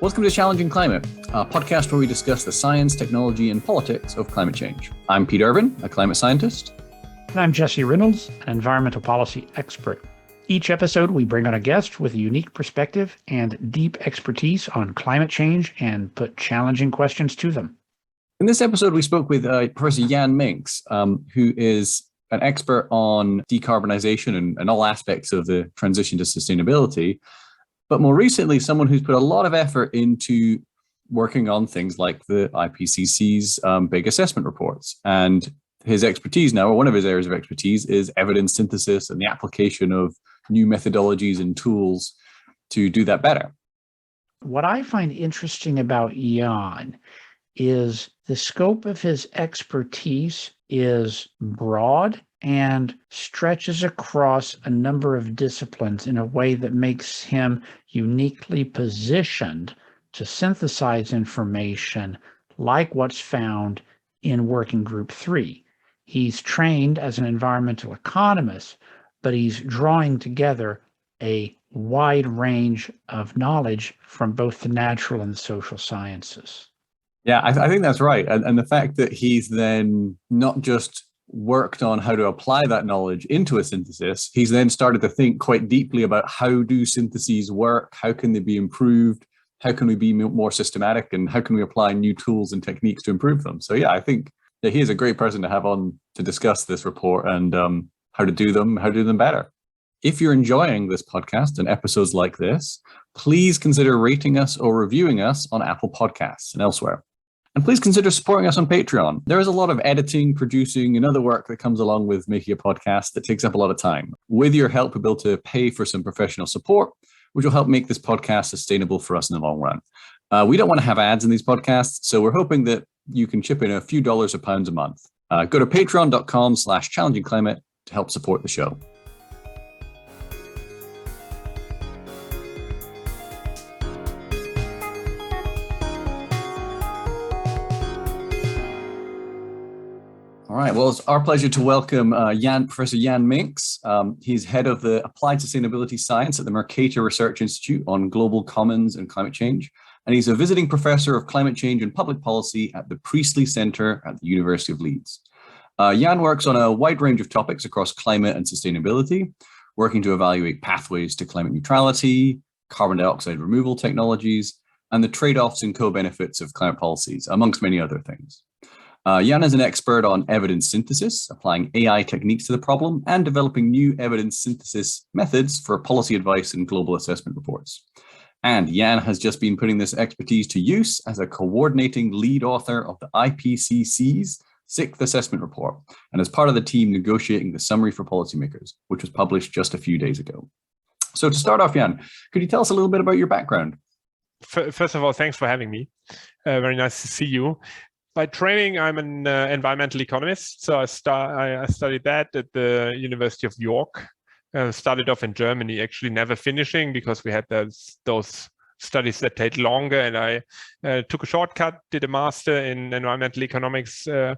Welcome to Challenging Climate, a podcast where we discuss the science, technology, and politics of climate change. I'm Pete Irvin, a climate scientist. And I'm Jesse Reynolds, an environmental policy expert. Each episode, we bring on a guest with a unique perspective and deep expertise on climate change and put challenging questions to them. In this episode, we spoke with Professor Jan Minx, who is an expert on decarbonization and all aspects of the transition to sustainability. But more recently, someone who's put a lot of effort into working on things like the IPCC's big assessment reports. And his expertise now, or one of his areas of expertise, is evidence synthesis and the application of new methodologies and tools to do that better. What I find interesting about Jan is the scope of his expertise is broad and stretches across a number of disciplines in a way that makes him uniquely positioned to synthesize information like what's found in Working Group 3. He's trained as an environmental economist, but he's drawing together a wide range of knowledge from both the natural and the social sciences. Yeah, I think that's right. And the fact that he's then not just worked on how to apply that knowledge into a synthesis, he's then started to think quite deeply about how do syntheses work, how can they be improved, how can we be more systematic, and how can we apply new tools and techniques to improve them. So yeah, I think that he is a great person to have on to discuss this report and how to do them better. If you're enjoying this podcast and episodes like this, please consider rating us or reviewing us on Apple Podcasts and elsewhere. And please consider supporting us on Patreon. There is a lot of editing, producing, and other work that comes along with making a podcast that takes up a lot of time. With your help, we'll be able to pay for some professional support, which will help make this podcast sustainable for us in the long run. We don't want to have ads in these podcasts, so we're hoping that you can chip in a few dollars or pounds a month. Go to patreon.com/challengingclimate to help support the show. All right, well, it's our pleasure to welcome Professor Jan Minx. He's head of the Applied Sustainability Science at the Mercator Research Institute on Global Commons and Climate Change. And he's a visiting professor of climate change and public policy at the Priestley Centre at the University of Leeds. Jan works on a wide range of topics across climate and sustainability, working to evaluate pathways to climate neutrality, carbon dioxide removal technologies, and the trade-offs and co-benefits of climate policies, amongst many other things. Jan is an expert on evidence synthesis, applying AI techniques to the problem, and developing new evidence synthesis methods for policy advice and global assessment reports. And Jan has just been putting this expertise to use as a coordinating lead author of the IPCC's 6th assessment report, and as part of the team negotiating the summary for policymakers, which was published just a few days ago. So to start off, Jan, could you tell us a little bit about your background? First of all, thanks for having me. Very nice to see you. By training, I'm an environmental economist. So I studied that at the University of York. Started off in Germany, actually never finishing because we had those studies that take longer. And I took a shortcut, did a master in environmental economics at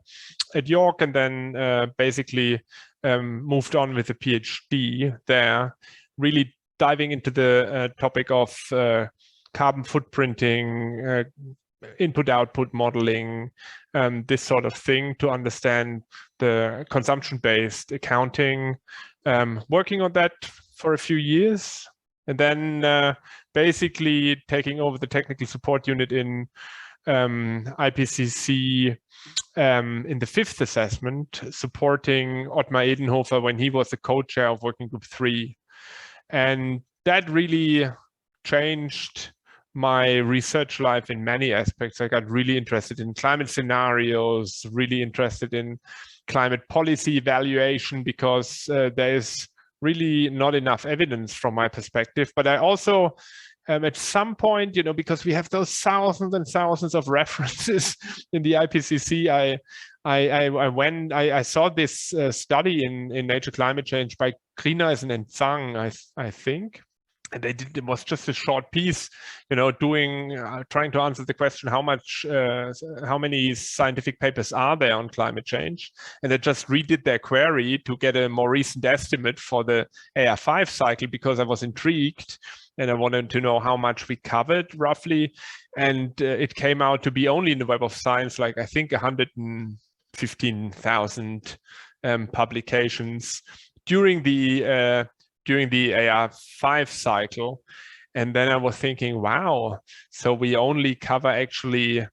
York, and then basically moved on with a PhD there, really diving into the topic of carbon footprinting, input-output modeling, this sort of thing to understand the consumption-based accounting, working on that for a few years, and then basically taking over the technical support unit in IPCC in the 5th assessment, supporting Ottmar Edenhofer when he was the co-chair of Working Group 3. And that really changed my research life in many aspects. I got really interested in climate scenarios, really interested in climate policy evaluation, because there is really not enough evidence from my perspective. But I also, at some point, because we have those thousands and thousands of references in the IPCC, I saw this study in Nature Climate Change by Greeneisen and Zhang, I think. And it was just a short piece, trying to answer the question, how many scientific papers are there on climate change? And they just redid their query to get a more recent estimate for the AR5 cycle, because I was intrigued and I wanted to know how much we covered roughly. And it came out to be only in the Web of Science, like I think 115,000 publications during the AR5 cycle. And then I was thinking, wow, so we only cover actually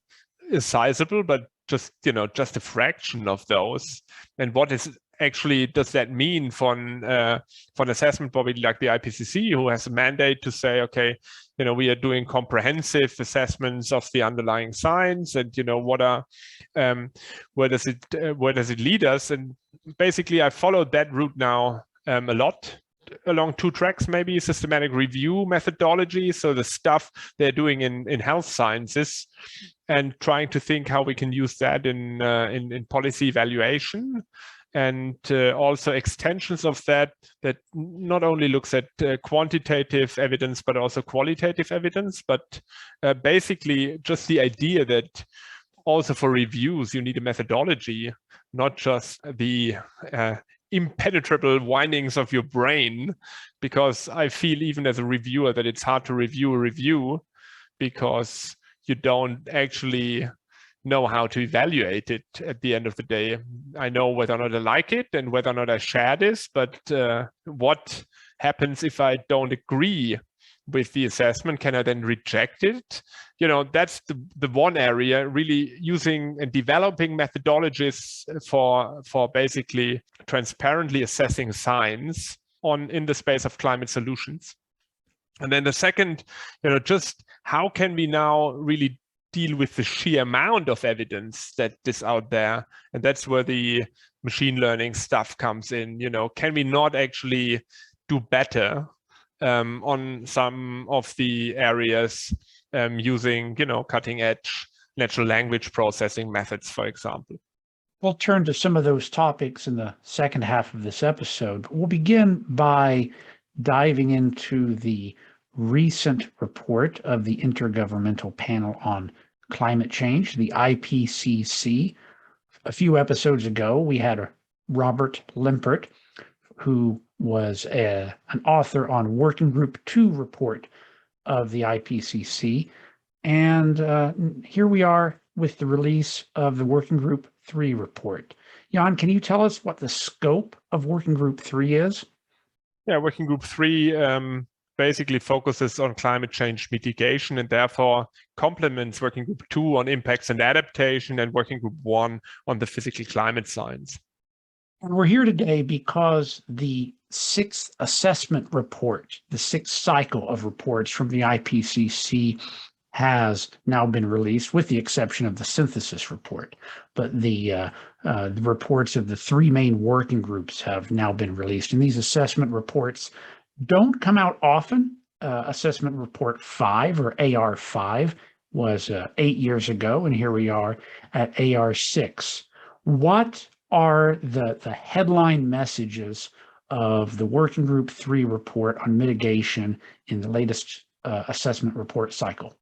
a sizable, but just a fraction of those. And what does that mean for an assessment body like the IPCC, who has a mandate to say, okay, we are doing comprehensive assessments of the underlying science, and where does it lead us? And basically I followed that route now a lot, along two tracks, maybe systematic review methodology, so the stuff they're doing in health sciences, and trying to think how we can use that in policy evaluation, and also extensions of that not only looks at quantitative evidence but also qualitative evidence, but basically just the idea that also for reviews you need a methodology, not just the impenetrable windings of your brain, because I feel even as a reviewer that it's hard to review a review because you don't actually know how to evaluate it at the end of the day. I know whether or not I like it and whether or not I share this, but what happens if I don't agree with the assessment? Can I then reject it? That's the one area, really using and developing methodologies for basically transparently assessing science in the space of climate solutions. And then the second, just how can we now really deal with the sheer amount of evidence that is out there? And that's where the machine learning stuff comes in. Can we not actually do better on some of the areas using, cutting edge natural language processing methods, for example? We'll turn to some of those topics in the second half of this episode. We'll begin by diving into the recent report of the Intergovernmental Panel on Climate Change, the IPCC. A few episodes ago, we had Robert Limpert, who was an author on Working Group 2 report of the IPCC. And here we are with the release of the Working Group 3 report. Jan, can you tell us what the scope of Working Group 3 is? Yeah, Working Group 3 basically focuses on climate change mitigation, and therefore complements Working Group 2 on impacts and adaptation, and Working Group 1 on the physical climate science. And we're here today because the sixth assessment report, the sixth cycle of reports from the IPCC, has now been released, with the exception of the synthesis report. But the reports of the three main working groups have now been released. And these assessment reports don't come out often. Assessment Report 5, or AR5, was 8 years ago, and here we are at AR6. What are the headline messages of the Working Group 3 report on mitigation in the latest assessment report cycle?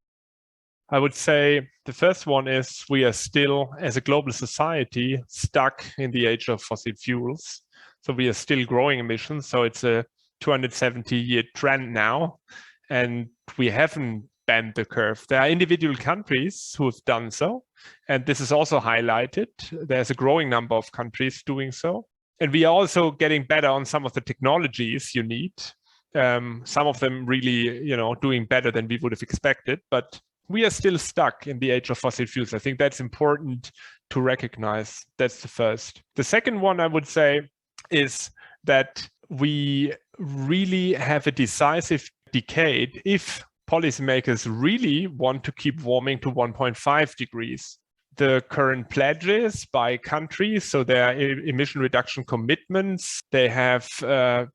I would say the first one is we are still, as a global society, stuck in the age of fossil fuels. So we are still growing emissions. So it's a 270-year trend now, and we haven't bent the curve. There are individual countries who have done so, and this is also highlighted. There's a growing number of countries doing so. And we are also getting better on some of the technologies you need. Some of them really, doing better than we would have expected, but we are still stuck in the age of fossil fuels. I think that's important to recognize. That's the first. The second one I would say is that we really have a decisive decade if policymakers really want to keep warming to 1.5 degrees. the current pledges by countries, so their emission reduction commitments. They have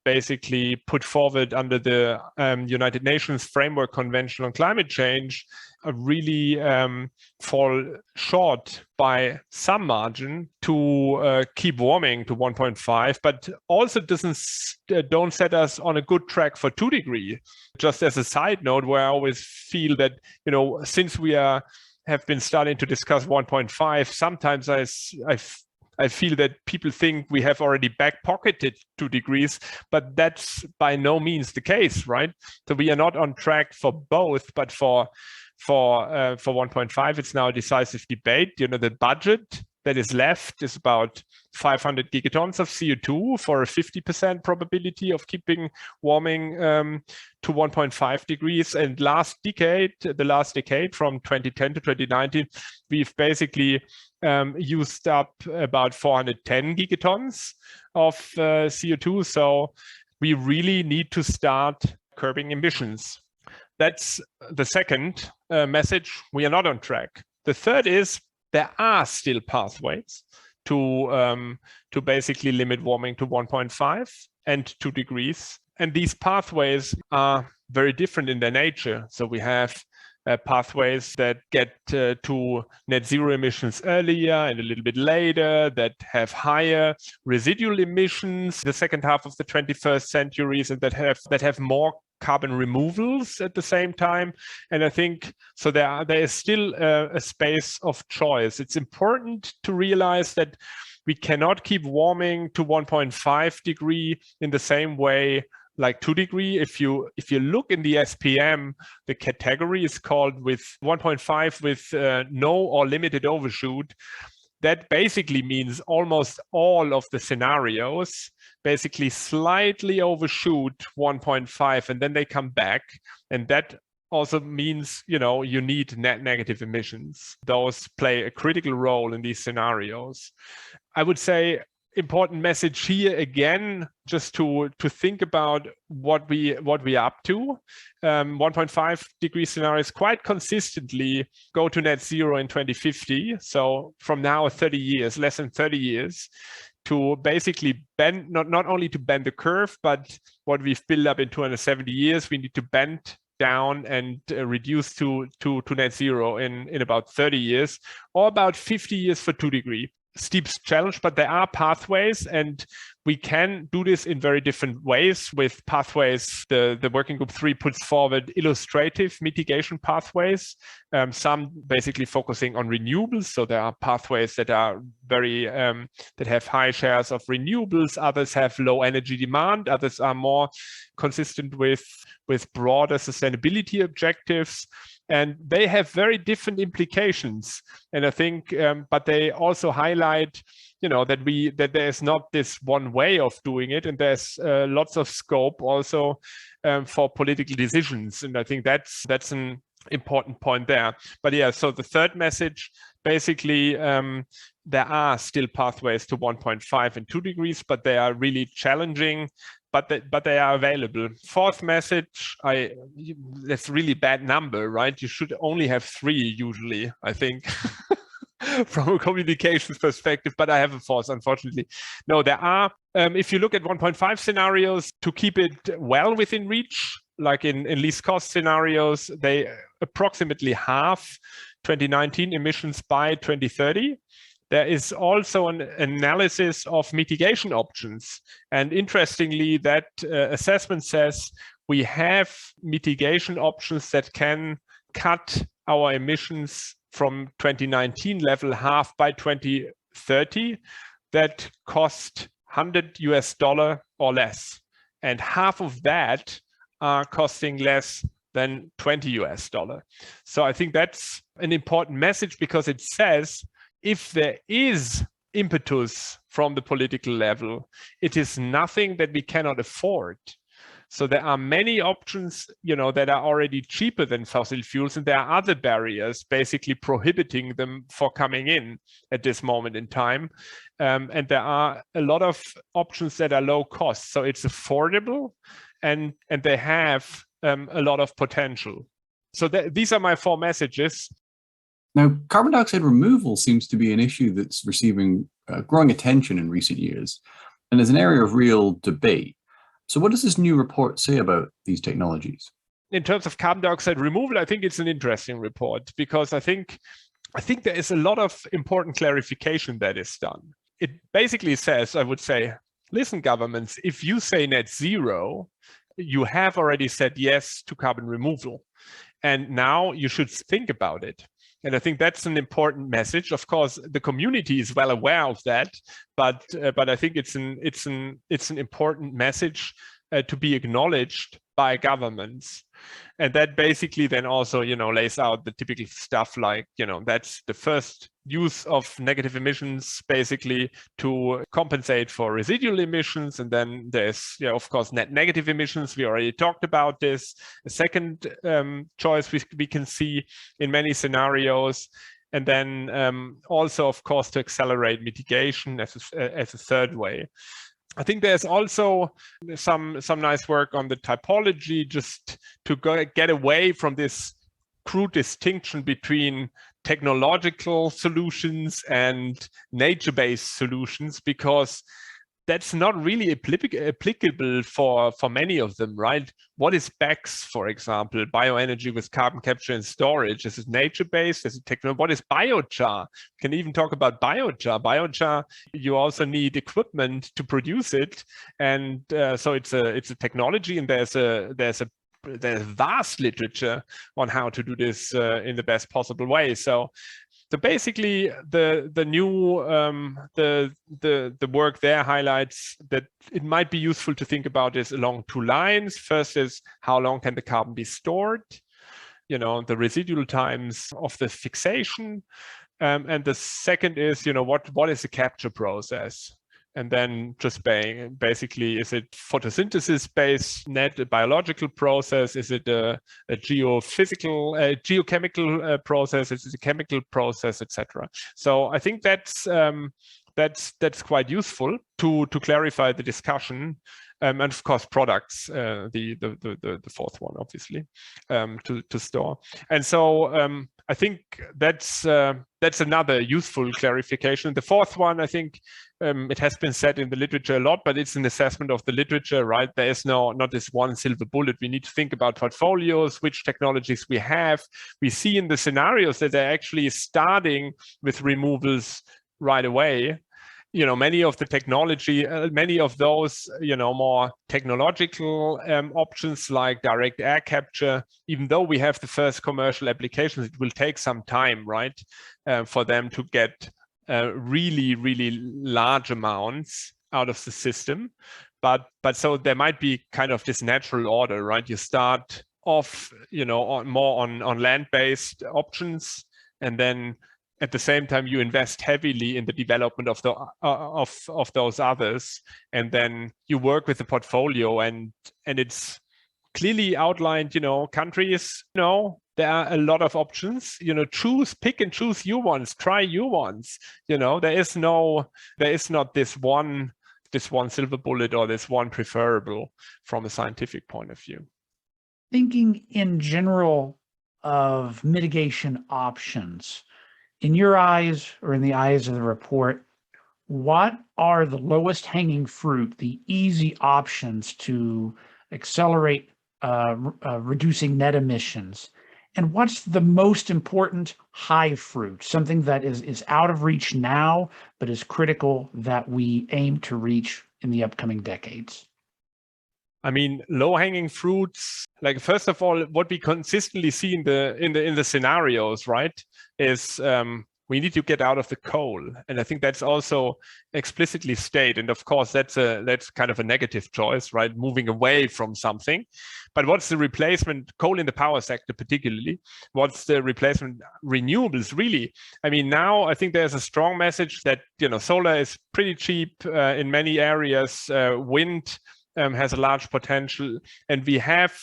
basically put forward under the United Nations Framework Convention on Climate Change really fall short by some margin to keep warming to 1.5, but also don't set us on a good track for 2 degrees. Just as a side note, where I always feel that, since we have been starting to discuss 1.5, sometimes I feel that people think we have already back-pocketed 2 degrees, but that's by no means the case, right? So we are not on track for both, but for 1.5, it's now a decisive debate. The budget that is left is about 500 gigatons of CO2 for a 50% probability of keeping warming to 1.5 degrees. And the last decade from 2010 to 2019, we've basically used up about 410 gigatons of CO2. So we really need to start curbing emissions. That's the second message. We are not on track. The third is there are still pathways to basically limit warming to 1.5 and 2 degrees. And these pathways are very different in their nature. So we have pathways that get to net zero emissions earlier and a little bit later, that have higher residual emissions the second half of the 21st centuries, and that have more carbon removals at the same time. And I think so there is still a space of choice. It's important to realize that we cannot keep warming to 1.5 degree in the same way like 2 degree. If you look in the SPM, the category is called with 1.5 with no or limited overshoot. That basically means almost all of the scenarios basically slightly overshoot 1.5 and then they come back. And that also means, you need net negative emissions. Those play a critical role in these scenarios. I would say important message here again, just to think about what we are up to. 1.5 degree scenarios quite consistently go to net zero in 2050. So from now 30 years, less than 30 years, to basically bend, not only to bend the curve, but what we've built up in 270 years, we need to bend down and reduce to net zero in about 30 years, or about 50 years for 2 degree. Steep challenge, but there are pathways, and we can do this in very different ways with pathways. The Working Group 3 puts forward illustrative mitigation pathways, some basically focusing on renewables. So there are pathways that are very that have high shares of renewables. Others have low energy demand. Others are more consistent with broader sustainability objectives. And they have very different implications. And I think, but they also highlight, that there's not this one way of doing it, and there's lots of scope also for political decisions. And I think that's an important point there. But yeah, so the third message, basically, there are still pathways to 1.5 and 2 degrees, but they are really challenging. But they are available. Fourth message, that's really bad number, right? You should only have 3 usually, I think, from a communications perspective, but I have a fourth, unfortunately. No, there are, if you look at 1.5 scenarios, to keep it well within reach, like in least cost scenarios, they approximately halve 2019 emissions by 2030. There is also an analysis of mitigation options. And interestingly, that assessment says we have mitigation options that can cut our emissions from 2019 level half by 2030 that cost $100 or less. And half of that are costing less than $20. So I think that's an important message, because it says, if there is impetus from the political level, it is nothing that we cannot afford. So there are many options, that are already cheaper than fossil fuels, and there are other barriers basically prohibiting them for coming in at this moment in time. And there are a lot of options that are low cost. So it's affordable, and they have a lot of potential. So these are my 4 messages. Now, carbon dioxide removal seems to be an issue that's receiving growing attention in recent years and is an area of real debate. So what does this new report say about these technologies? In terms of carbon dioxide removal, I think it's an interesting report because I think there is a lot of important clarification that is done. It basically says, I would say, listen, governments, if you say net zero, you have already said yes to carbon removal. And now you should think about it. And I think that's an important message. Of course, the community is well aware of that, but I think it's an important message to be acknowledged by governments. And that basically then also, lays out the typical stuff like, that's the first use of negative emissions, basically to compensate for residual emissions. And then there's, of course, net negative emissions. We already talked about this. A second choice we can see in many scenarios. And then also, of course, to accelerate mitigation as a third way. I think there's also some nice work on the typology, just to get away from this crude distinction between technological solutions and nature-based solutions, because that's not really applicable for many of them, right? What is BECCS, for example, bioenergy with carbon capture and storage? Is it nature-based? Is it technology? What is biochar? We can even talk about biochar. Biochar, you also need equipment to produce it, and so it's a technology, and there's vast literature on how to do this in the best possible way. So basically, the new the work there highlights that it might be useful to think about this along two lines. First is, how long can the carbon be stored? The residual times of the fixation, and the second is, what is the capture process? And then just basically, is it photosynthesis-based net, a biological process? Is it a geophysical, geochemical process? Is it a chemical process, etc.? So I think that's quite useful to clarify the discussion. And of course, products, the fourth one, obviously, to store. And so I think that's another useful clarification. The fourth one, I think, it has been said in the literature a lot, but it's an assessment of the literature, right? There is not this one silver bullet. We need to think about portfolios, which technologies we have. We see in the scenarios that they're actually starting with removals right away. Many of the technology, many of those, more technological options like direct air capture, even though we have the first commercial applications, it will take some time, right, for them to get really, really large amounts out of the system. But so there might be kind of this natural order, right? You start off, more on land-based options, and then at the same time, you invest heavily in the development of those others, and then you work with the portfolio, and it's clearly outlined. Countries, there are a lot of options. Pick and choose your ones, try your ones. There is not this one silver bullet or this one preferable from a scientific point of view. Thinking in general of mitigation options, in your eyes, or in the eyes of the report, what are the lowest hanging fruit, the easy options to accelerate reducing net emissions? And what's the most important high fruit, something that is out of reach now, but is critical that we aim to reach in the upcoming decades? I mean, low-hanging fruits, like, first of all, what we consistently see in the scenarios, right, is we need to get out of the coal, and I think that's also explicitly stated. And of course, that's kind of a negative choice, right? Moving away from something. But what's the replacement? Coal in the power sector, particularly. What's the replacement? Renewables, really. I mean, now I think there's a strong message that solar is pretty cheap in many areas. Wind has a large potential, and we have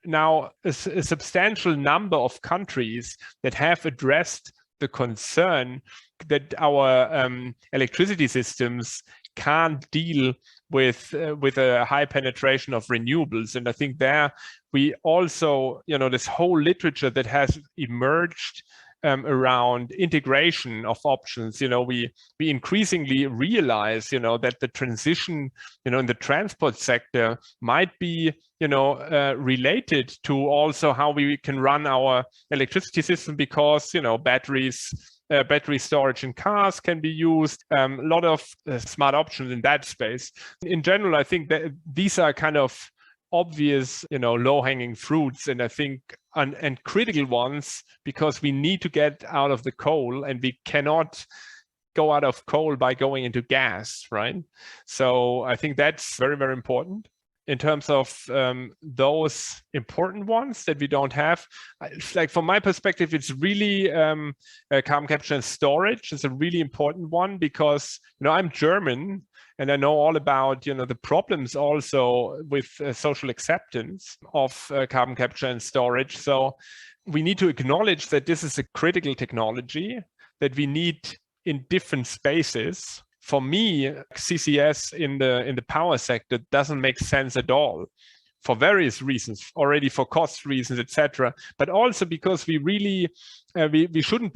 now a substantial number of countries that have addressed the concern that our electricity systems can't deal with a high penetration of renewables. And I think there we also, this whole literature that has emerged around integration of options. We increasingly realize, that the transition, in the transport sector might be, related to also how we can run our electricity system, because, battery storage in cars can be used, a lot of smart options in that space. In general, I think that these are kind of obvious, low-hanging fruits, and I think and critical ones, because we need to get out of the coal, and we cannot go out of coal by going into gas, right? So I think that's very, very important. In terms of those important ones that we don't have, like from my perspective, it's really carbon capture and storage is a really important one, because I'm German, and I know all about the problems also with social acceptance of carbon capture and storage. So we need to acknowledge that this is a critical technology that we need in different spaces. For me, CCS in the power sector doesn't make sense at all, for various reasons, already for cost reasons, etc. But also because we really we shouldn't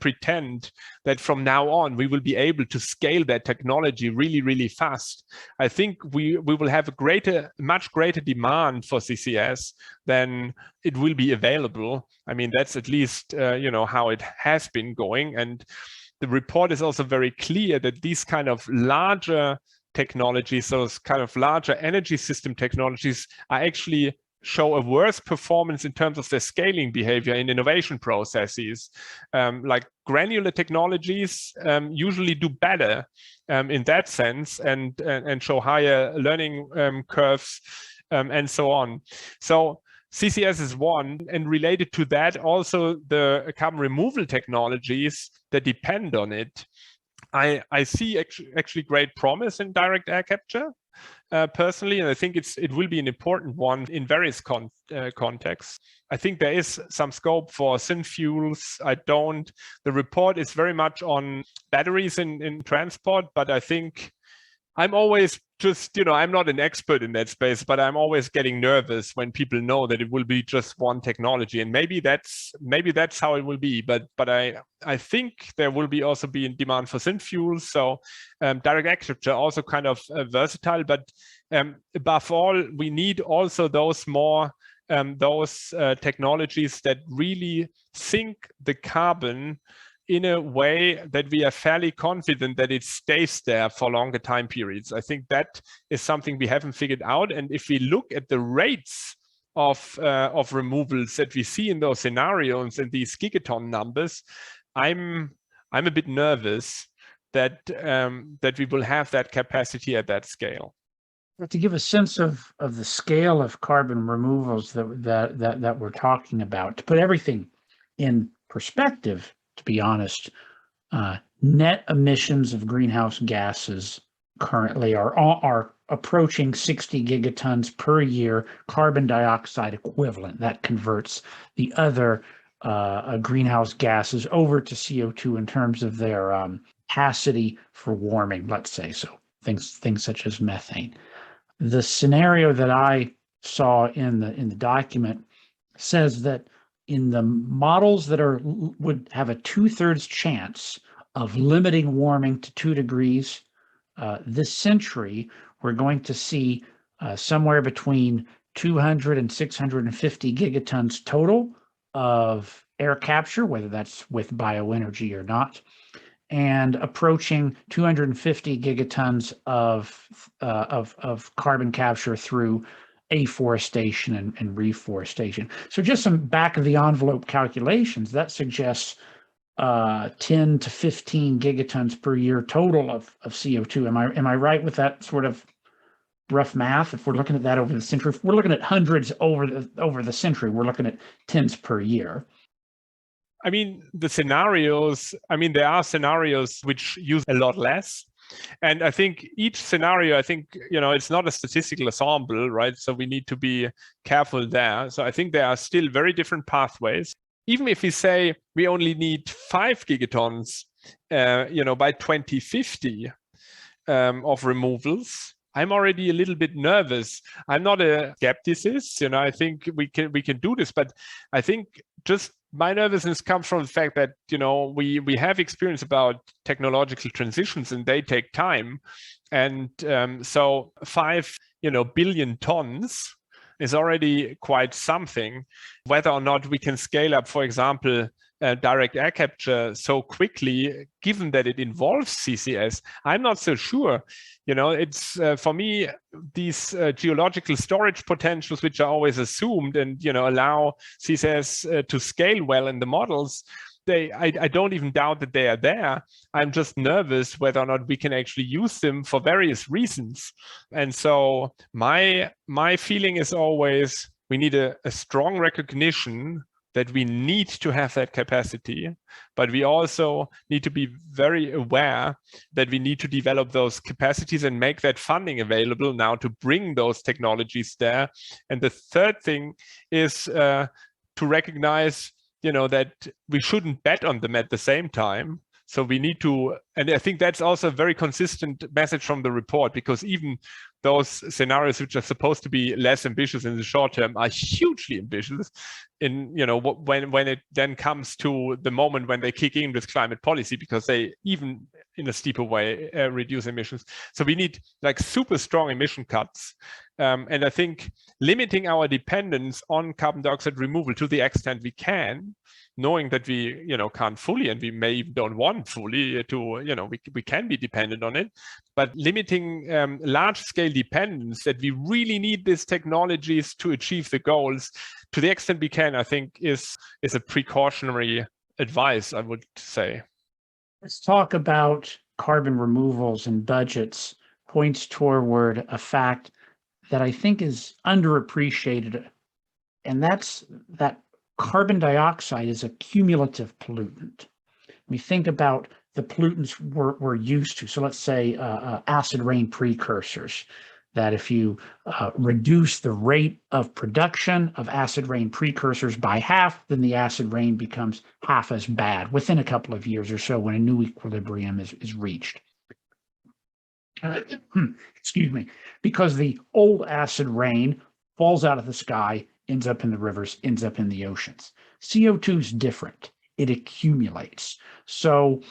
pretend that from now on we will be able to scale that technology really, really fast. I think we will have a much greater demand for CCS than it will be available. I mean, that's at least how it has been going. And the report is also very clear that these kind of larger technologies, those kind of larger energy system technologies, are actually show a worse performance in terms of their scaling behavior in innovation processes. Like granular technologies usually do better in that sense, and show higher learning curves and so on. So CCS is one, and related to that, also the carbon removal technologies that depend on it. I see actually great promise in direct air capture personally, and I think it will be an important one in various contexts. I think there is some scope for synfuels. The report is very much on batteries in transport, but I think I'm always just, I'm not an expert in that space, but I'm always getting nervous when people know that it will be just one technology, and maybe that's how it will be. But I think there will also be a demand for synfuels. So direct air capture also kind of versatile, but above all, we need also those technologies that really sink the carbon in a way that we are fairly confident that it stays there for longer time periods. I think that is something we haven't figured out. And if we look at the rates of removals that we see in those scenarios and these gigaton numbers, I'm a bit nervous that we will have that capacity at that scale. To give a sense of the scale of carbon removals that we're talking about, to put everything in perspective, to be honest, net emissions of greenhouse gases currently are approaching 60 gigatons per year carbon dioxide equivalent. That converts the other greenhouse gases over to CO2 in terms of their capacity for warming, let's say. So things such as methane. The scenario that I saw in the document says that in the models that would have a 2/3 chance of limiting warming to 2 degrees this century, we're going to see somewhere between 200 and 650 gigatons total of air capture, whether that's with bioenergy or not, and approaching 250 gigatons of carbon capture through afforestation and reforestation. So just some back of the envelope calculations that suggests 10 to 15 gigatons per year total of CO2. Am I right with that sort of rough math? If we're looking at that over the century, if we're looking at hundreds over the century, we're looking at tens per year. I mean, there are scenarios which use a lot less. And I think each scenario, it's not a statistical ensemble, right? So we need to be careful there. So I think there are still very different pathways. Even if we say we only need 5 gigatons, by 2050 of removals, I'm already a little bit nervous. I'm not a skepticist, I think we can do this, but I think just my nervousness comes from the fact that, we have experience about technological transitions and they take time. And so 5, billion tons is already quite something. Whether or not we can scale up, for example, direct air capture so quickly, given that it involves CCS, I'm not so sure. It's for me, these geological storage potentials, which are always assumed and, allow CCS to scale well in the models, I don't even doubt that they are there. I'm just nervous whether or not we can actually use them for various reasons. And so my feeling is always we need a strong recognition that we need to have that capacity, but we also need to be very aware that we need to develop those capacities and make that funding available now to bring those technologies there. And the third thing is to recognize, that we shouldn't bet on them at the same time. So we need to, and I think that's also a very consistent message from the report, because even those scenarios which are supposed to be less ambitious in the short term are hugely ambitious in, when it then comes to the moment when they kick in with climate policy, because they even in a steeper way reduce emissions. So we need like super strong emission cuts. And I think limiting our dependence on carbon dioxide removal to the extent we can, knowing that we, can't fully, and we may even don't want fully to, we can be dependent on it, but limiting large-scale dependence that we really need these technologies to achieve the goals to the extent we can, I think is a precautionary advice, I would say. Let's talk about carbon removals and budgets. Points toward a fact that I think is underappreciated, and that's that carbon dioxide is a cumulative pollutant. We think about the pollutants we're used to. So let's say acid rain precursors, that if you reduce the rate of production of acid rain precursors by half, then the acid rain becomes half as bad within a couple of years or so when a new equilibrium is reached. Excuse me, because the old acid rain falls out of the sky, ends up in the rivers, ends up in the oceans. CO2 is different. It accumulates. So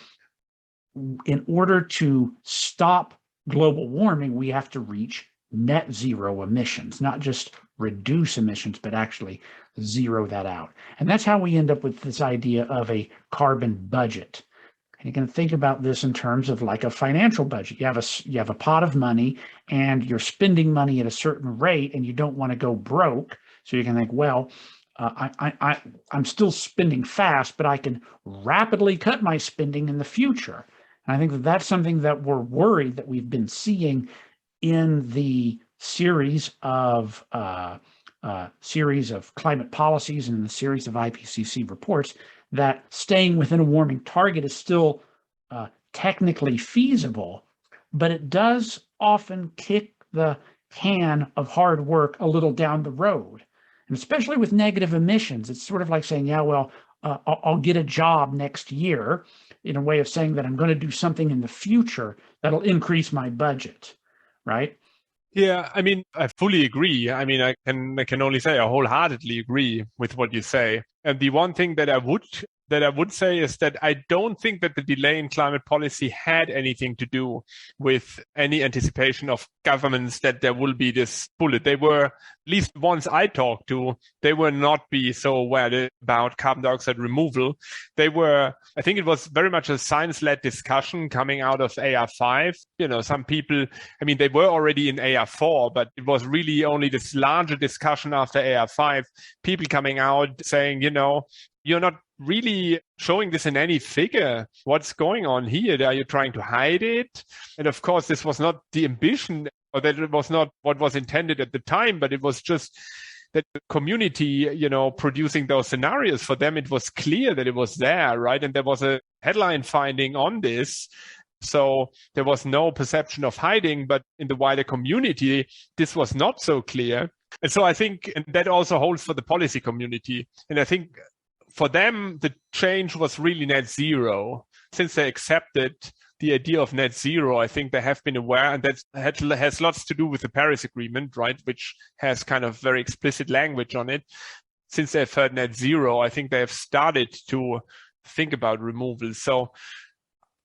in order to stop global warming, we have to reach net zero emissions, not just reduce emissions, but actually zero that out. And that's how we end up with this idea of a carbon budget. And you can think about this in terms of like a financial budget. You have a pot of money and you're spending money at a certain rate and you don't want to go broke. So you can think, well, I'm still spending fast, but I can rapidly cut my spending in the future. And I think that that's something that we're worried that we've been seeing in the series of climate policies and the series of IPCC reports, that staying within a warming target is still technically feasible, but it does often kick the can of hard work a little down the road. And especially with negative emissions, it's sort of like saying, yeah, well, I'll get a job next year, in a way of saying that I'm going to do something in the future that'll increase my budget, right? Yeah, I mean, I fully agree. I mean, I can only say I wholeheartedly agree with what you say. And the one thing that I would say is that I don't think that the delay in climate policy had anything to do with any anticipation of governments that there will be this bullet. They were, at least ones I talked to, they were not be so aware about carbon dioxide removal. They were, I think it was very much a science-led discussion coming out of AR5. Some people, I mean, they were already in AR4, but it was really only this larger discussion after AR5, people coming out saying, you're not really showing this in any figure. What's going on here? Are you trying to hide it? And of course, this was not the ambition, or that it was not what was intended at the time, but it was just that the community, producing those scenarios, for them, it was clear that it was there, right? And there was a headline finding on this. So there was no perception of hiding, but in the wider community, this was not so clear. And so I think and that also holds for the policy community. And I think for them, the change was really net zero. Since they accepted the idea of net zero, I think they have been aware, and that has lots to do with the Paris Agreement, right, which has kind of very explicit language on it. since they've heard net zero, I think they have started to think about removal. So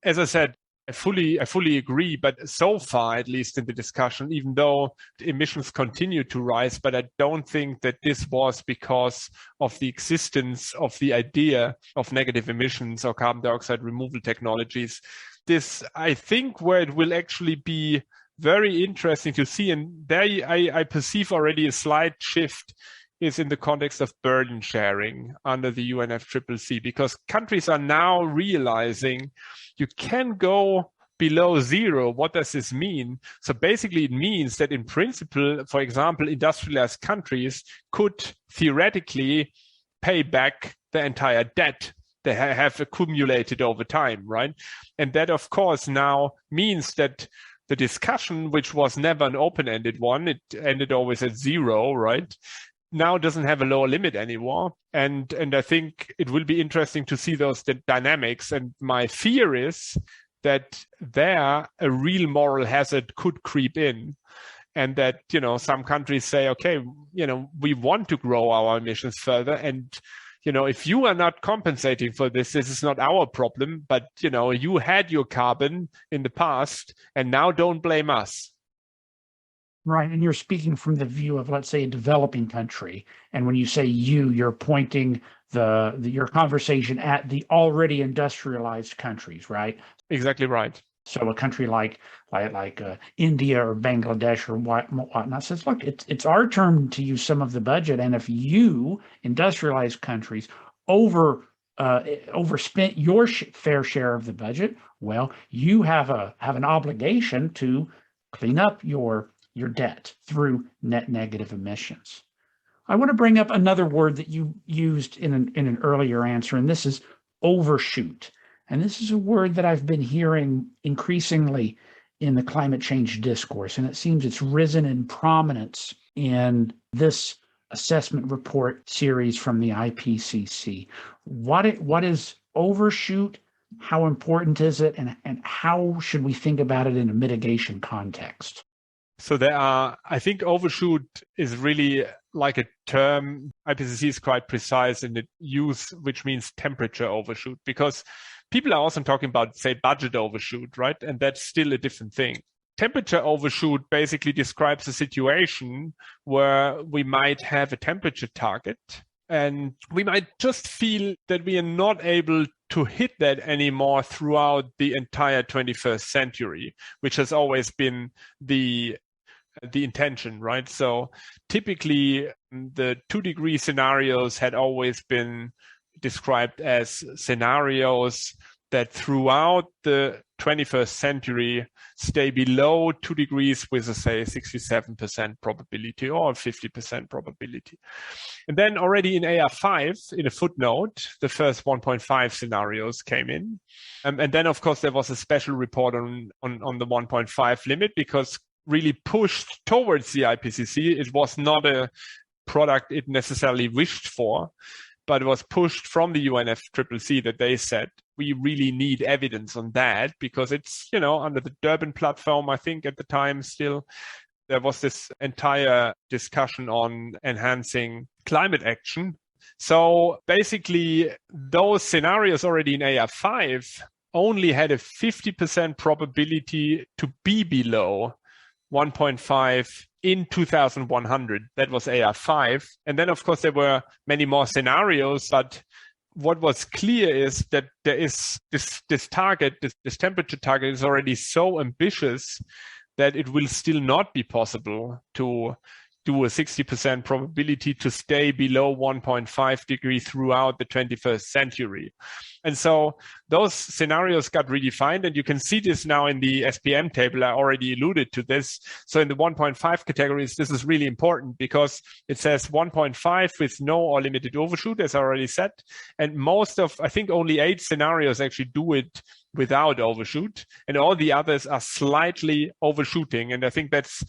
as I said, I fully agree, but so far, at least in the discussion, even though emissions continue to rise, but I don't think that this was because of the existence of the idea of negative emissions or carbon dioxide removal technologies. This, I think, where it will actually be very interesting to see, and there I perceive already a slight shift, is in the context of burden sharing under the UNFCCC, because countries are now realizing you can go below zero. What does this mean? So basically it means that in principle, for example, industrialized countries could theoretically pay back the entire debt they have accumulated over time, right? And that, of course, now means that the discussion, which was never an open-ended one, it ended always at zero, right? Now doesn't have a lower limit anymore. And I think it will be interesting to see those dynamics. And my fear is that there a real moral hazard could creep in, and that, some countries say, okay, we want to grow our emissions further. And, if you are not compensating for this, this is not our problem, but, you had your carbon in the past and now don't blame us. Right. And you're speaking from the view of, let's say, a developing country. And when you say you're pointing your conversation at the already industrialized countries, right? Exactly right. So a country like India or Bangladesh or whatnot says, look, it's our turn to use some of the budget. And if you, industrialized countries, overspent your fair share of the budget, well, you have an obligation to clean up your debt through net negative emissions. I want to bring up another word that you used in an earlier answer, and this is overshoot. And this is a word that I've been hearing increasingly in the climate change discourse, and it seems it's risen in prominence in this assessment report series from the IPCC. What is overshoot? How important is it? And how should we think about it in a mitigation context? So I think overshoot is really like a term. IPCC is quite precise in its use, which means temperature overshoot, because people are also talking about, say, budget overshoot, right? And that's still a different thing. Temperature overshoot basically describes a situation where we might have a temperature target and we might just feel that we are not able to hit that anymore throughout the entire 21st century, which has always been the intention, right? So typically the 2-degree scenarios had always been described as scenarios that throughout the 21st century stay below 2 degrees with, say, 67% probability or 50% probability. And then already in AR5, in a footnote, the first 1.5 scenarios came in. And then, of course, there was a special report on the 1.5 limit, because really pushed towards the IPCC. It was not a product it necessarily wished for, but it was pushed from the UNFCCC that they said, we really need evidence on that, because it's, under the Durban platform, I think at the time still, there was this entire discussion on enhancing climate action. So basically, those scenarios already in AR5 only had a 50% probability to be below 1.5 in 2100. That was AR5. And then, of course, there were many more scenarios, but what was clear is that there is this target, this temperature target is already so ambitious that it will still not be possible to do a 60% probability to stay below 1.5 degrees throughout the 21st century. And so those scenarios got redefined, and you can see this now in the SPM table. I already alluded to this. So in the 1.5 categories, this is really important because it says 1.5 with no or limited overshoot, as I already said. And most of, I think only 8 scenarios actually do it without overshoot, and all the others are slightly overshooting. And I think that's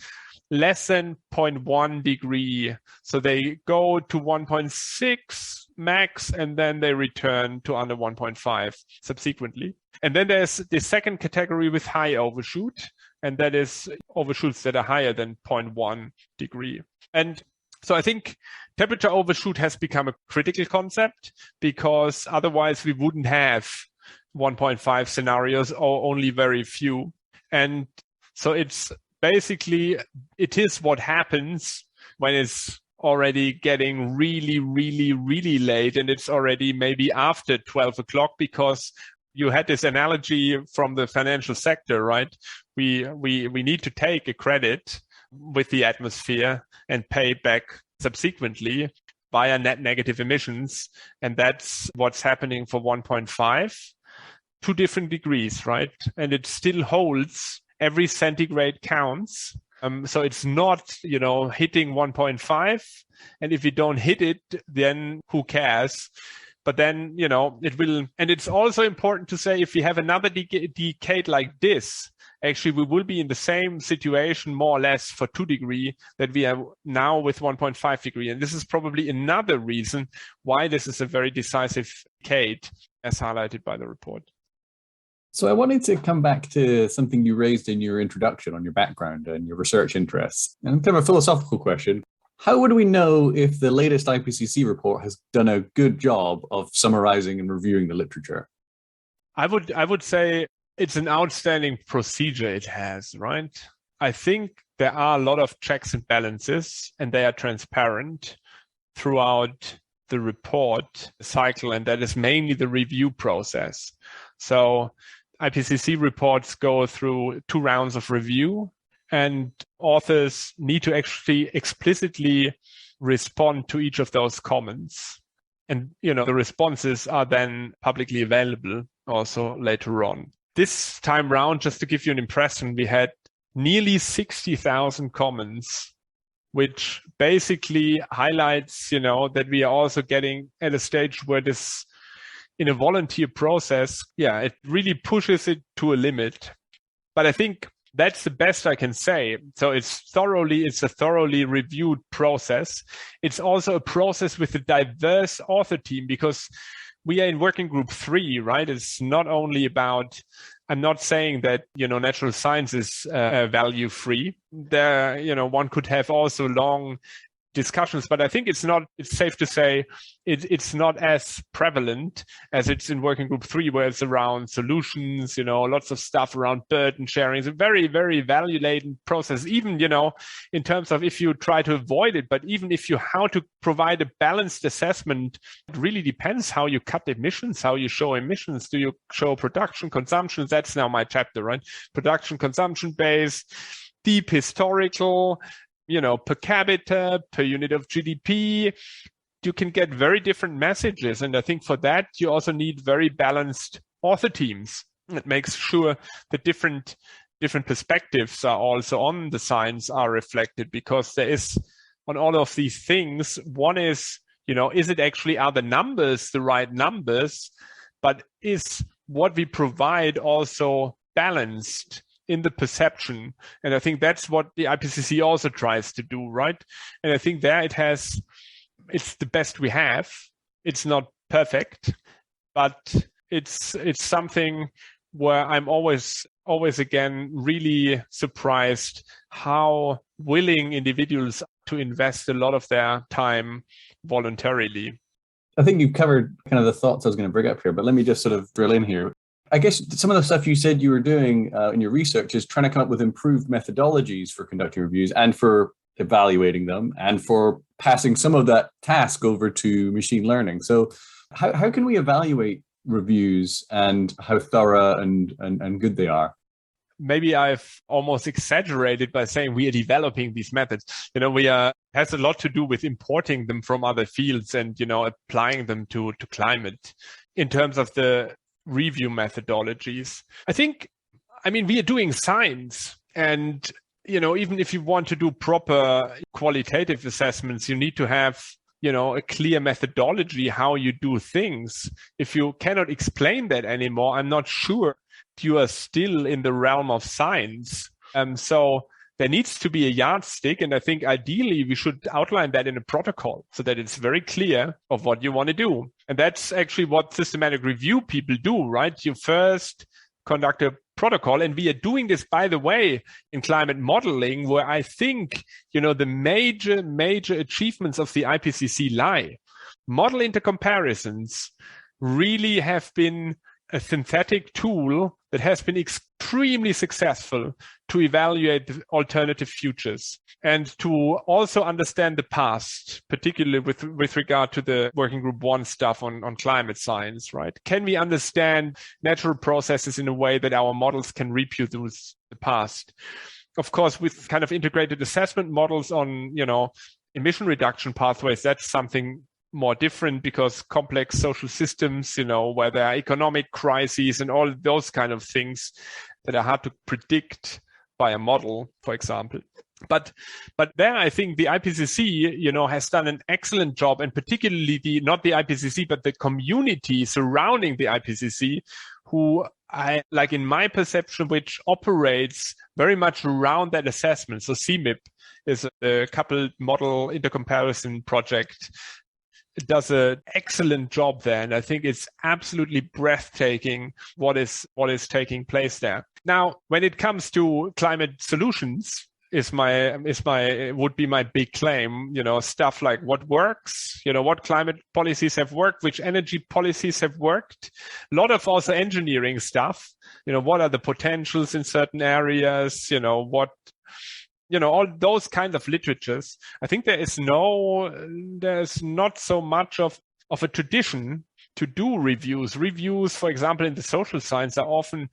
less than 0.1 degree. So they go to 1.6 max, and then they return to under 1.5 subsequently. And then there's the second category with high overshoot, and that is overshoots that are higher than 0.1 degree. And So I think temperature overshoot has become a critical concept, because otherwise we wouldn't have 1.5 scenarios or only very few. And so it's basically, it is what happens when it's already getting really, really, really late, and it's already maybe after 12 o'clock, because you had this analogy from the financial sector, right? We need to take a credit with the atmosphere and pay back subsequently via net negative emissions. And that's what's happening for 1.5 to different degrees, right? And it still holds. Every centigrade counts. So it's not, hitting 1.5. And if you don't hit it, then who cares? But then, it will. And it's also important to say, if we have another decade like this, actually, we will be in the same situation, more or less, for 2 degrees that we are now with 1.5 degree. And this is probably another reason why this is a very decisive decade, as highlighted by the report. So I wanted to come back to something you raised in your introduction on your background and your research interests, and kind of a philosophical question. How would we know if the latest IPCC report has done a good job of summarizing and reviewing the literature? I would say it's an outstanding procedure it has, right? I think there are a lot of checks and balances, and they are transparent throughout the report cycle, and that is mainly the review process. So IPCC reports go through 2 rounds of review, and authors need to actually explicitly respond to each of those comments. And, the responses are then publicly available also later on. This time round, just to give you an impression, we had nearly 60,000 comments, which basically highlights, that we are also getting at a stage where this, in a volunteer process, it really pushes it to a limit. But I think that's the best I can say. So it's a thoroughly reviewed process. It's also a process with a diverse author team, because we are in working group 3, right? It's not only about, I'm not saying that, natural science is value free. There, one could have also long discussions, but I think it's safe to say it's not as prevalent as it's in working group 3, where it's around solutions, lots of stuff around burden sharing. It's a very, very value-laden process, even, in terms of if you try to avoid it, but even how to provide a balanced assessment, it really depends how you cut emissions, how you show emissions. Do you show production, consumption? That's now my chapter, right? Production, consumption based, deep historical, per capita, per unit of GDP, you can get very different messages. And I think for that, you also need very balanced author teams. It makes sure that different perspectives are also on the science are reflected, because there is, on all of these things, one is, is it actually, are the numbers the right numbers, but is what we provide also balanced in the perception? And I think that's what the IPCC also tries to do, right? And I think there it's the best we have. It's not perfect, but it's something where I'm always again really surprised how willing individuals to invest a lot of their time voluntarily. I think you've covered kind of the thoughts I was going to bring up here, but let me just sort of drill in here. I guess some of the stuff you said you were doing in your research is trying to come up with improved methodologies for conducting reviews and for evaluating them and for passing some of that task over to machine learning. So how can we evaluate reviews and how thorough and good they are? Maybe I've almost exaggerated by saying we are developing these methods. Has a lot to do with importing them from other fields and, applying them to climate. In terms of the review methodologies, we are doing science, and even if you want to do proper qualitative assessments, you need to have a clear methodology how you do things. If you cannot explain that anymore, I'm not sure you are still in the realm of science. So there needs to be a yardstick, and I think ideally we should outline that in a protocol so that it's very clear of what you want to do. And that's actually what systematic review people do, right? You first conduct a protocol. And we are doing this, by the way, in climate modeling, where I think, the major achievements of the IPCC lie. Model intercomparisons really have been a synthetic tool that has been extremely successful to evaluate alternative futures and to also understand the past, particularly with regard to the Working Group 1 stuff on climate science, right? Can we understand natural processes in a way that our models can reproduce the past? Of course, with kind of integrated assessment models on, emission reduction pathways, that's something more different, because complex social systems, where there are economic crises and all those kind of things that are hard to predict by a model, for example. But there, I think the IPCC, has done an excellent job, and particularly not the IPCC, but the community surrounding the IPCC, who in my perception, which operates very much around that assessment. So CMIP is a coupled model intercomparison project. It does an excellent job there, and I think it's absolutely breathtaking what is taking place there. Now, when it comes to climate solutions, would be my big claim. Stuff like what works, what climate policies have worked, which energy policies have worked. A lot of also engineering stuff. What are the potentials in certain areas? All those kind of literatures. I think there's not so much of a tradition to do reviews. Reviews, for example, in the social science are often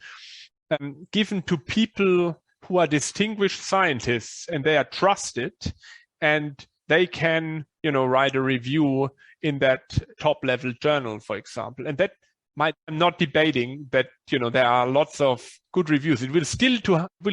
given to people who are distinguished scientists, and they are trusted, and they can, write a review in that top level journal, for example. And that I'm not debating that, there are lots of good reviews. It will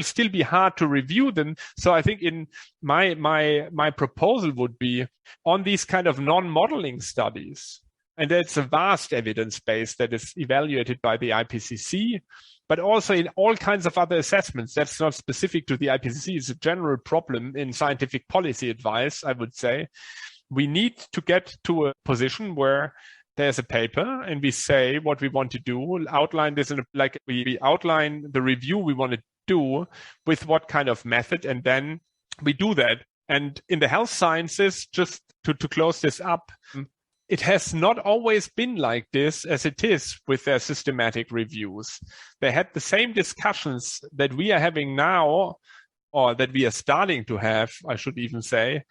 still be hard to review them. So I think in my proposal would be on these kind of non-modeling studies. And that's a vast evidence base that is evaluated by the IPCC, but also in all kinds of other assessments. That's not specific to the IPCC. It's a general problem in scientific policy advice, I would say. We need to get to a position where there's a paper and we say what we want to do. We'll outline this we outline the review we want to do with what kind of method, and then we do that. And in the health sciences, just to close this up, it has not always been like this as it is with their systematic reviews. They had the same discussions that we are having now, or that we are starting to have, I should even say.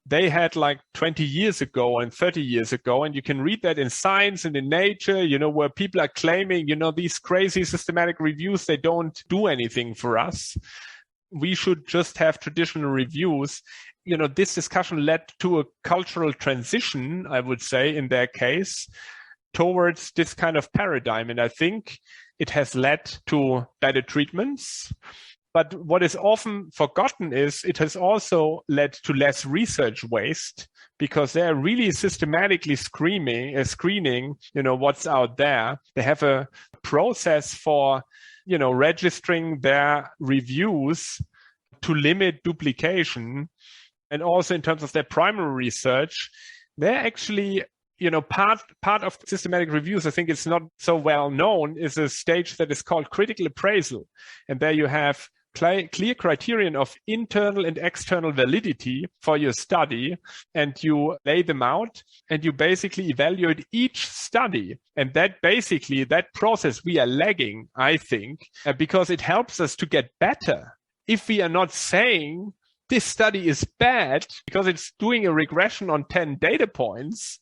They had 20 years ago and 30 years ago, and you can read that in Science and in Nature, where people are claiming, these crazy systematic reviews, they don't do anything for us. We should just have traditional reviews. This discussion led to a cultural transition, I would say, in their case, towards this kind of paradigm. And I think it has led to better treatments. But what is often forgotten is it has also led to less research waste, because they're really systematically screening, what's out there. They have a process for, registering their reviews to limit duplication. And also in terms of their primary research, they're actually, part of systematic reviews, I think it's not so well known, is a stage that is called critical appraisal. And there you have clear criterion of internal and external validity for your study, and you lay them out and you basically evaluate each study. And that process we are lagging, I think, because it helps us to get better. If we are not saying this study is bad because it's doing a regression on 10 data points,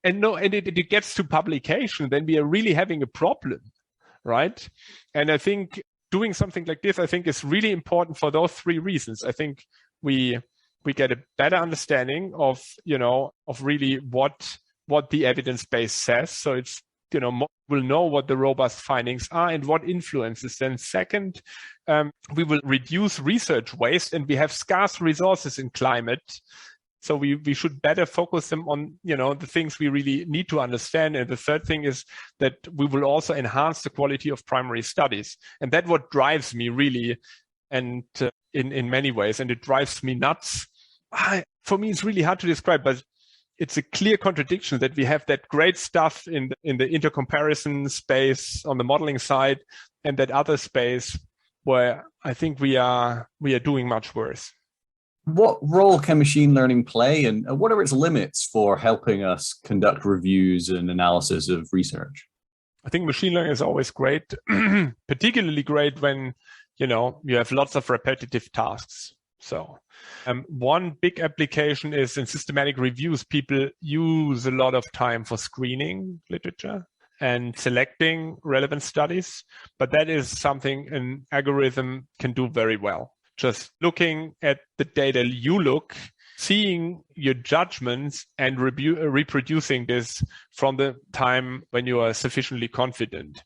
and it gets to publication, then we are really having a problem, right? And I think doing something like this, I think, is really important for those three reasons. I think we get a better understanding of really what the evidence base says. So it's, we'll know what the robust findings are and what influences. Then second, we will reduce research waste, and we have scarce resources in climate. So we should better focus them on, the things we really need to understand. And the third thing is that we will also enhance the quality of primary studies. And that's what drives me really, and in many ways, and it drives me nuts. For me, it's really hard to describe, but it's a clear contradiction that we have that great stuff in the intercomparison space on the modeling side, and that other space where I think we are doing much worse. What role can machine learning play, and what are its limits for helping us conduct reviews and analysis of research? I think machine learning is always great, particularly great when, you have lots of repetitive tasks. So one big application is in systematic reviews. People use a lot of time for screening literature and selecting relevant studies, but that is something an algorithm can do very well. Just looking at the data you look, seeing your judgments and reproducing this from the time when you are sufficiently confident.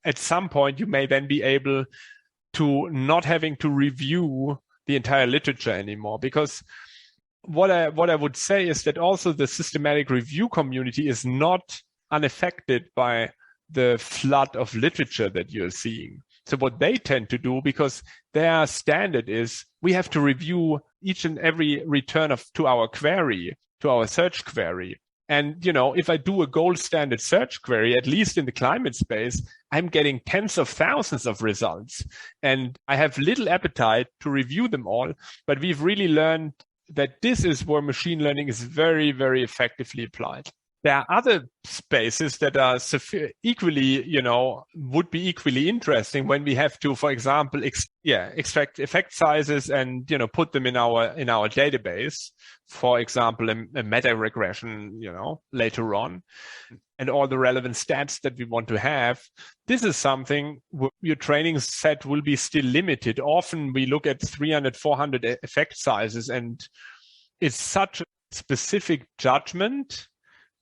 At some point, you may then be able to not having to review the entire literature anymore, because what I would say is that also the systematic review community is not unaffected by the flood of literature that you're seeing. So what they tend to do, because their standard is we have to review each and every return to our query, to our search query. And, if I do a gold standard search query, at least in the climate space, I'm getting tens of thousands of results. And I have little appetite to review them all. But we've really learned that this is where machine learning is very, very effectively applied. There are other spaces that are equally, would be equally interesting when we have to, for example, extract effect sizes and, put them in our database. For example, a meta regression, later on, and all the relevant stats that we want to have. This is something your training set will be still limited. Often we look at 300, 400 effect sizes, and it's such a specific judgment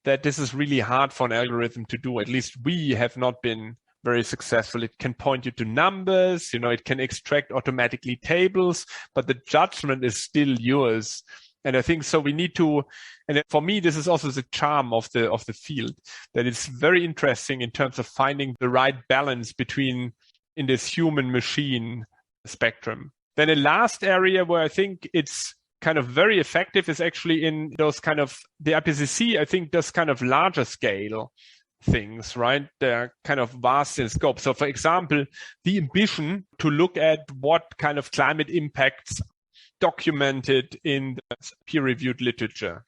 that this is really hard for an algorithm to do. At least we have not been very successful. It can point you to numbers, it can extract automatically tables, but the judgment is still yours. And I think so we need to, and for me, this is also the charm of the field, that it's very interesting in terms of finding the right balance in this human machine spectrum. Then a last area where I think it's kind of very effective is actually in those kind of, the IPCC, I think, does kind of larger scale things, right? They're kind of vast in scope. So for example, the ambition to look at what kind of climate impacts documented in the peer-reviewed literature.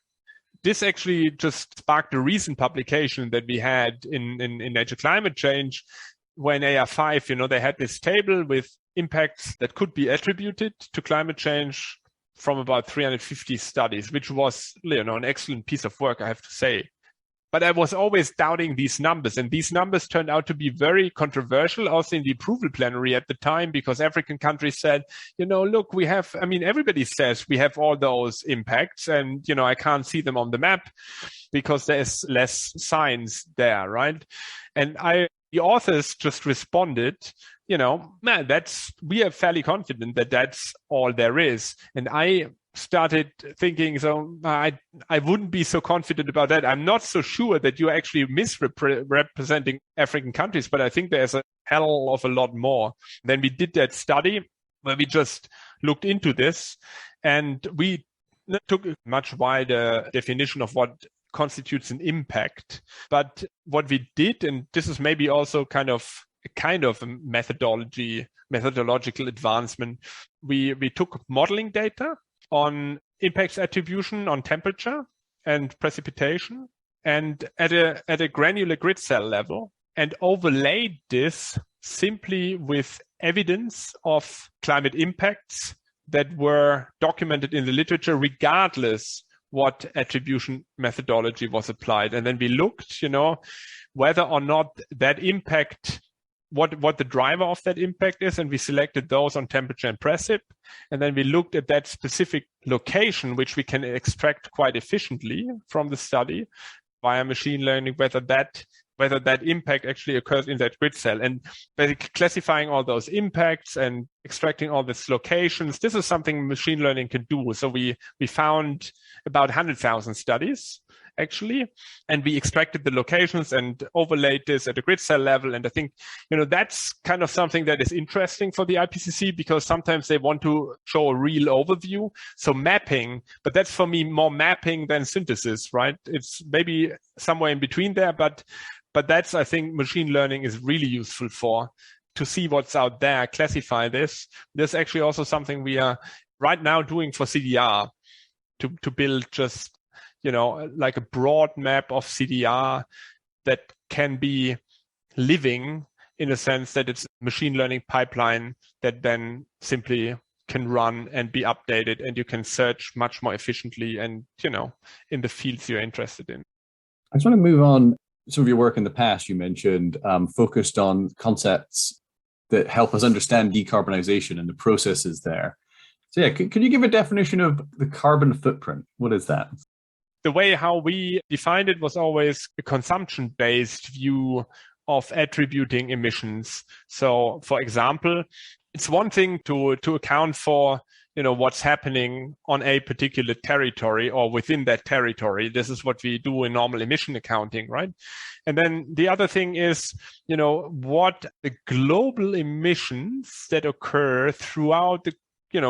This actually just sparked a recent publication that we had in Nature Climate Change, when AR5, they had this table with impacts that could be attributed to climate change from about 350 studies, which was, an excellent piece of work, I have to say. But I was always doubting these numbers, and these numbers turned out to be very controversial also in the approval plenary at the time, because African countries said, look, everybody says we have all those impacts, and, I can't see them on the map because there's less science there, right? And the authors just responded, we are fairly confident that that's all there is. And I started thinking, so I wouldn't be so confident about that. I'm not so sure that you're actually misrepresenting African countries, but I think there's a hell of a lot more. Then we did that study where we just looked into this, and we took a much wider definition of what constitutes an impact. But what we did, and this is maybe also kind of a methodological advancement, we took modeling data on impacts attribution on temperature and precipitation, and at a granular grid cell level, and overlaid this simply with evidence of climate impacts that were documented in the literature, regardless what attribution methodology was applied. And then we looked, whether or not that impact, what the driver of that impact is, and we selected those on temperature and precip. And then we looked at that specific location, which we can extract quite efficiently from the study via machine learning, whether that impact actually occurs in that grid cell, and basically classifying all those impacts and extracting all these locations. This is something machine learning can do. So we found about 100,000 studies, actually. And we extracted the locations and overlaid this at a grid cell level. And I think, that's kind of something that is interesting for the IPCC, because sometimes they want to show a real overview. So mapping, but that's for me more mapping than synthesis, right? It's maybe somewhere in between there, but that's, I think, machine learning is really useful for, to see what's out there, classify this. There's actually also something we are right now doing for CDR to build just, like a broad map of CDR that can be living, in a sense that it's a machine learning pipeline that then simply can run and be updated, and you can search much more efficiently and, in the fields you're interested in. I just want to move on. Some of your work in the past, you mentioned, focused on concepts that help us understand decarbonization and the processes there. So yeah, could you give a definition of the carbon footprint? What is that? The way how we defined it was always a consumption-based view of attributing emissions. So, for example, it's one thing to account for, what's happening on a particular territory or within that territory. This is what we do in normal emission accounting, right? And then the other thing is, what the global emissions that occur throughout the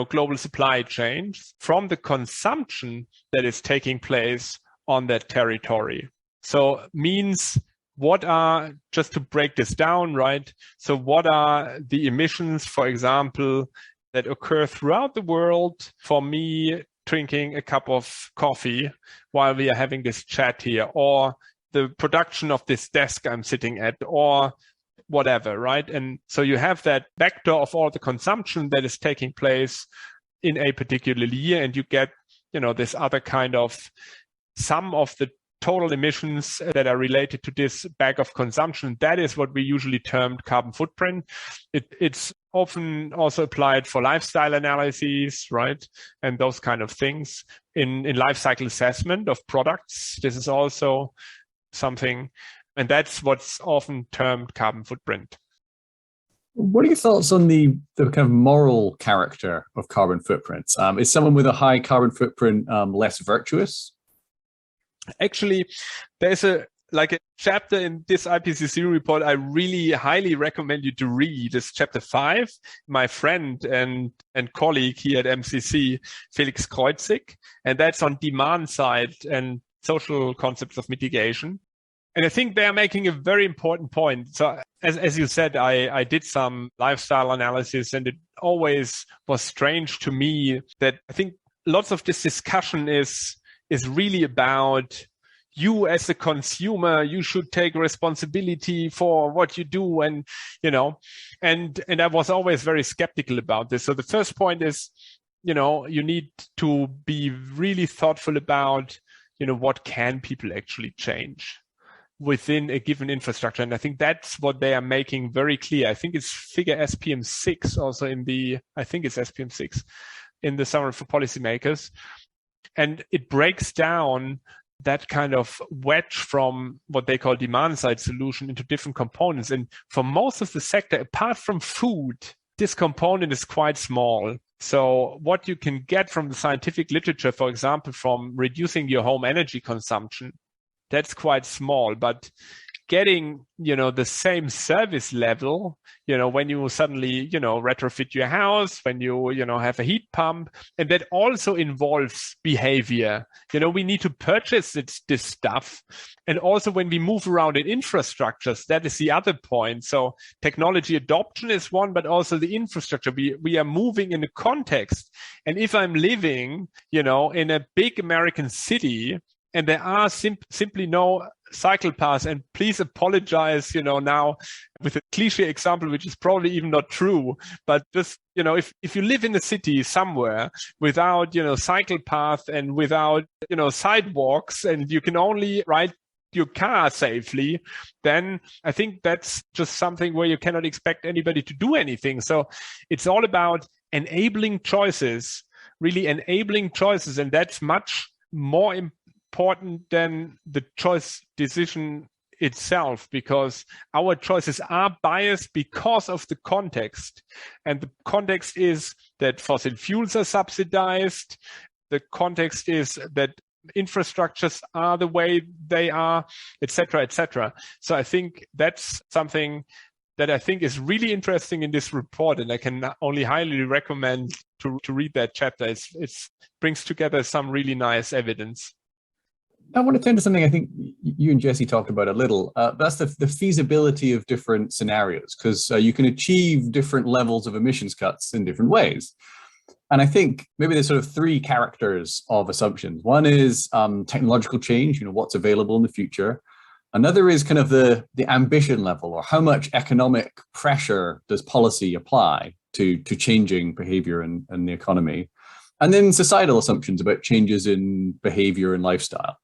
global supply chains from the consumption that is taking place on that territory. So means what are, just to break this down, right? So what are the emissions, for example, that occur throughout the world for me drinking a cup of coffee while we are having this chat here, or the production of this desk I'm sitting at, or whatever, right? And so you have that vector of all the consumption that is taking place in a particular year, and you get, this other kind of sum of the total emissions that are related to this bag of consumption. That is what we usually termed carbon footprint. It's often also applied for lifestyle analyses, right? And those kind of things. In life cycle assessment of products, this is also something. And that's what's often termed carbon footprint. What are your thoughts on the kind of moral character of carbon footprints? Is someone with a high carbon footprint less virtuous? Actually, there's a chapter in this IPCC report I really highly recommend you to read. It's chapter 5. My friend and colleague here at MCC, Felix Kreutzig, and that's on demand side and social concepts of mitigation. And I think they're making a very important point. So as you said, I did some lifestyle analysis, and it always was strange to me that I think lots of this discussion is really about you as a consumer. You should take responsibility for what you do. And, and I was always very skeptical about this. So the first point is, you need to be really thoughtful about, what can people actually change within a given infrastructure. And I think that's what they are making very clear. I think it's figure SPM6 also SPM6 in the summary for policymakers. And it breaks down that kind of wedge from what they call demand side solution into different components. And for most of the sector, apart from food, this component is quite small. So what you can get from the scientific literature, for example, from reducing your home energy consumption, that's quite small. But getting, the same service level, when you suddenly, retrofit your house, when you, have a heat pump, and that also involves behavior. We need to purchase this stuff. And also when we move around in infrastructures, that is the other point. So technology adoption is one, but also the infrastructure. We are moving in a context. And if I'm living, in a big American city, and there are simply no cycle paths, and please apologize, now with a cliche example, which is probably even not true, but just, if you live in a city somewhere without, cycle path and without, sidewalks, and you can only ride your car safely, then I think that's just something where you cannot expect anybody to do anything. So it's all about enabling choices, really enabling choices, and that's much more important than the choice decision itself, because our choices are biased because of the context. And the context is that fossil fuels are subsidized. The context is that infrastructures are the way they are, etc., etc. So I think that's something that I think is really interesting in this report, and I can only highly recommend to read that chapter. It brings together some really nice evidence. I want to turn to something I think you and Jesse talked about a little. That's the feasibility of different scenarios, because you can achieve different levels of emissions cuts in different ways. And I think maybe there's sort of three characters of assumptions. One is technological change, what's available in the future. Another is kind of the ambition level, or how much economic pressure does policy apply to changing behavior and the economy. And then societal assumptions about changes in behavior and lifestyle.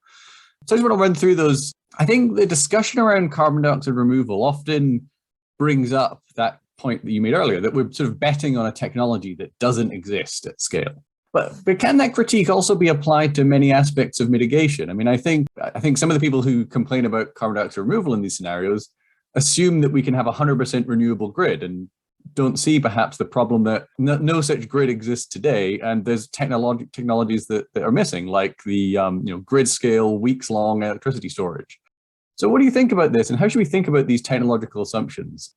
So I just want to run through those. I think the discussion around carbon dioxide removal often brings up that point that you made earlier, that we're sort of betting on a technology that doesn't exist at scale. But can that critique also be applied to many aspects of mitigation? I mean, I think some of the people who complain about carbon dioxide removal in these scenarios assume that we can have a 100% renewable grid and don't see perhaps the problem that no such grid exists today, and there's technologies that are missing, like the grid scale, weeks-long electricity storage. So what do you think about this, and how should we think about these technological assumptions?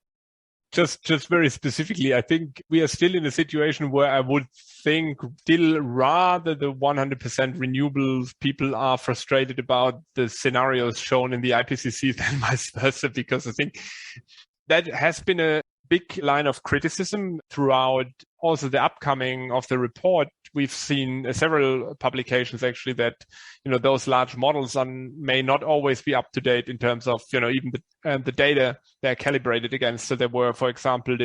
Just very specifically, I think we are still in a situation where I would think still rather the 100% renewables people are frustrated about the scenarios shown in the IPCC than vice versa, because I think that has been a big line of criticism throughout also the upcoming of the report. We've seen several publications actually that, those large models may not always be up to date in terms of, even the data they're calibrated against. So there were, for example,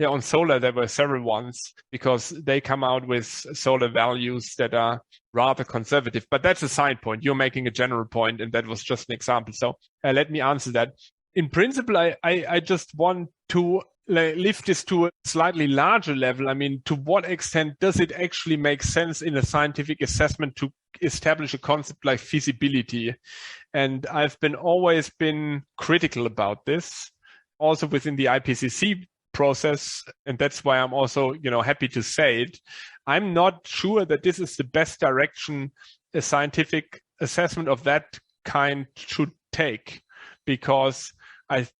on solar, there were several ones because they come out with solar values that are rather conservative. But that's a side point. You're making a general point, and that was just an example. So let me answer that. In principle, I just want to lift this to a slightly larger level. I mean, to what extent does it actually make sense in a scientific assessment to establish a concept like feasibility? And I've always been critical about this, also within the IPCC process. And that's why I'm also, happy to say it. I'm not sure that this is the best direction a scientific assessment of that kind should take, because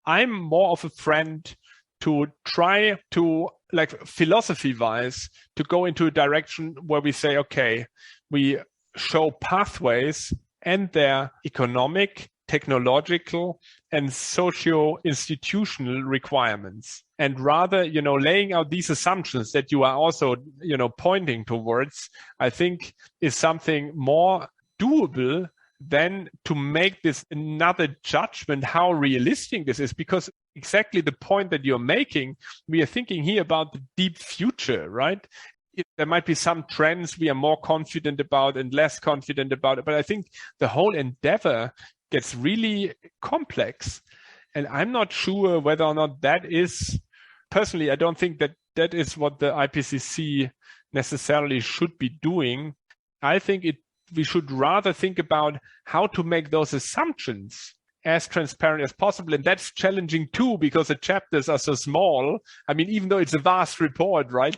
I'm more of a friend to try to, like, philosophy-wise, to go into a direction where we say, okay, we show pathways and their economic, technological, and socio-institutional requirements. And rather, laying out these assumptions that you are also, pointing towards, I think is something more doable than to make this another judgment how realistic this is, because exactly the point that you're making, we are thinking here about the deep future, right? There might be some trends we are more confident about and less confident about, but I think the whole endeavor gets really complex. And I'm not sure whether or not that is, personally, I don't think that is what the IPCC necessarily should be doing. I think we should rather think about how to make those assumptions as transparent as possible. And that's challenging too, because the chapters are so small. I mean, even though it's a vast report, right?